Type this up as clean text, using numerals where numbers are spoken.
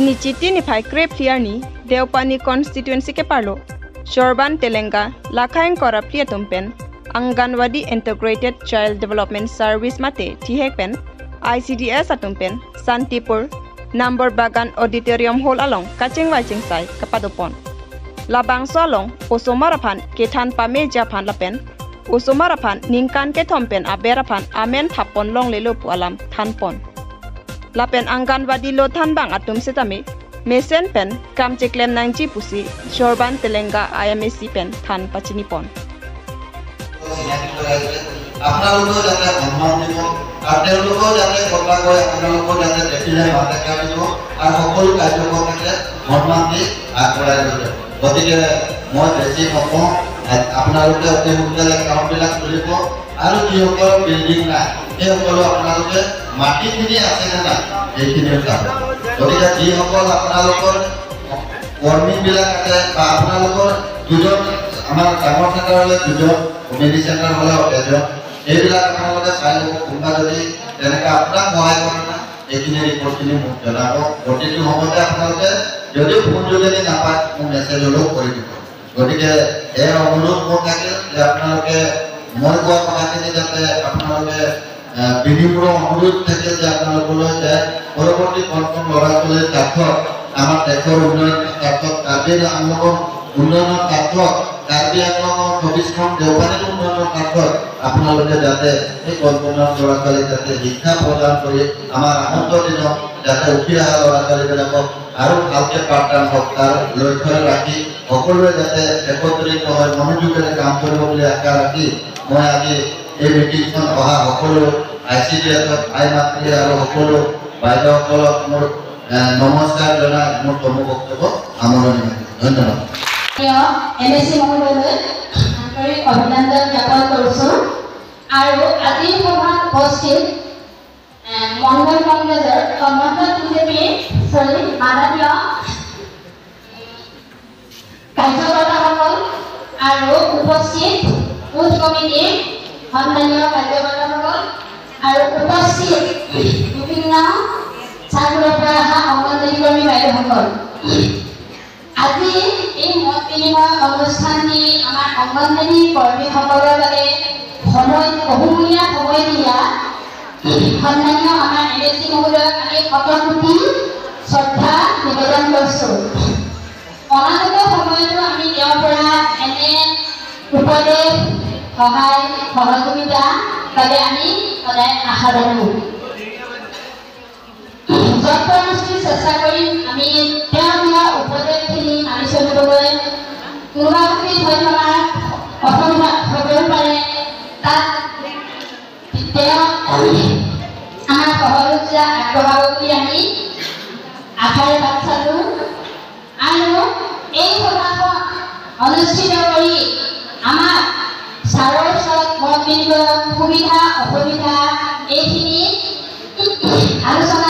Tinichiti Grep Clearni, Deopani constituency ke parlo, Shorban Telenga, Lakaing Koraplia Tumpen, Anganwadi Integrated Child Development Service Mate, Tihekpen, ICDS Atumpen, Santipur, Number Bagan Auditorium Hall along, Kaching Waching Sai, Kapadopon. Labang Solong, Osomarapan, Ketan Pame Japan Lapen, Osomarapan, Ninkan Ketompen, Aberapan, Amen Tapon Long Lelupu Alam, Tanpon. Lapen Anganwadi Lo Tanbang Atum Setame, Mesen Pen, Kamcheklem Nangji Pusi, Shorban Telenga IMSC Pen, Tan Pachinipon. আপনালোকো যাতে সন্মান দিব আৰু তেওঁলোকো যাতে কথা কয় আপোনালোকো যাতে দেখিলে মাতে কাঢ়িব আৰু সকলো কাৰ্যকৰ্তাকে সন্মান দি আগবঢ়াই লৈ যাব গতিকে মই বেছি নকওঁ আপোনালোকে অতি সোনকালে কামবিলাক কৰিব আৰু যিসকল বিল্ডিং নাই সেইসকলো আপোনালোকে মাটিখিনি আছে নে নাই সেইখিনিও চাব গতিকে যিসকল আপোনালোকৰ কৰ্মীবিলাক আছে বা আপোনালোকৰ দুজন আমাৰ ডাঙৰ চেণ্টাৰলৈ দুজন কমিউনিটি চেণ্টাৰ হ'লে এজন এইবিলাক আপোনালোকে চাই ল'ব কোনোবা যদি তেনেকৈ আপোনাক সহায় কৰে না এইখিনি ৰিপৰ্টখিনি মোক জনাব প্ৰতিটো সময়তে আপোনালোকে যদিও ফোন যোগেদি নাপায় মোক মেছেজ হ'লেও কৰি দিব গতিকে এই অনুৰোধ মোৰ থাকিল যে আপোনালোকে মই কোৱা কথাখিনি যাতে আপোনালোকে বিনিময় অনুৰোধ থাকে যে আপোনালোকলৈ যে পৰৱৰ্তী কণ ল'ৰা ছোৱালীৰ স্বাৰ্থত আমাৰ দেশৰ উন্নয়নৰ স্বাৰ্থত কাৰ্বি আংলঙৰ উন্নয়নৰ স্বাৰ্থত কাৰ্বি আংলঙৰ ২৪খন দেওপানীৰ উন্নয়নৰ স্বাৰ্থত আপোনালোকে যাতে এই কল্পনাৰ ল'ৰা ছোৱালীক যাতে শিক্ষা প্ৰদান কৰি আমাৰ আগন্তুক দিনত যাতে উঠি অহা ল'ৰা ছোৱালীবিলাকক আৰু ভালকৈ পাঠদান হওক তাৰ লক্ষ্য ৰাখি সকলোৱে যাতে একত্ৰিত হৈ মনোযোগেৰে কাম কৰিব বুলি আশা ৰাখি মই আজি এই মিটিংখন অহা সকলো ICDS আই মাতৃ আৰু সকলো বাইদেউসকলক মোৰ নমস্কাৰ জনাই মোৰ বক্তব্য সামৰণি মাৰিছোঁ ধন্যবাদ MSc মহোদয়লৈ আন্তৰিক অভিনন্দন জ্ঞাপন কৰিছোঁ আৰু আজিৰ সভাত উপস্থিত মণ্ডল কংগ্ৰেছৰ মণ্ডল বিজেপিৰ মাননীয় কাৰ্যকৰ্তাসকল আৰু উপস্থিত বুথ কমিটিৰ সন্মানীয় কাৰ্যকৰ্তাসকল আৰু উপস্থিত বিভিন্ন চাকৰিৰ পৰা অহা অংগনবাড়ী কৰ্মী বাইদেউসকল আজি এই মত বিনিময় অনুষ্ঠানটি আমাৰ অংগনবাড়ী কৰ্মীসকলৰ বাবে বহুমূলীয়া সময় দিয়া সন্মানীয় আমাৰ MSc মহোদয়ক আমি শতকোটি শ্ৰদ্ধা নিবেদন কৰিছোঁ অনাগত সময়তো আমি তেওঁৰ পৰা এনে উপদেশ সহায় সহযোগিতা বাবে আমি সদায় আশা ৰাখোঁ যৎপৰোনাস্তি চেষ্টা কৰিম আমি তেওঁ দিয়া উপদেশখিনি মানি চলিবলৈ কোনোবা হয়তো আমাৰ অসুবিধা হ'বও পাৰে তাত তেওঁ আমাৰ সহযোগিতা আগবঢ়াব বুলি আমি আশাৰে বাট চালোঁ আৰু এই সভাখন অনুষ্ঠিত কৰি আমাক ছাৰৰ ওচৰত মত বিনিময় সুবিধা অসুবিধা এইখিনি আলোচনা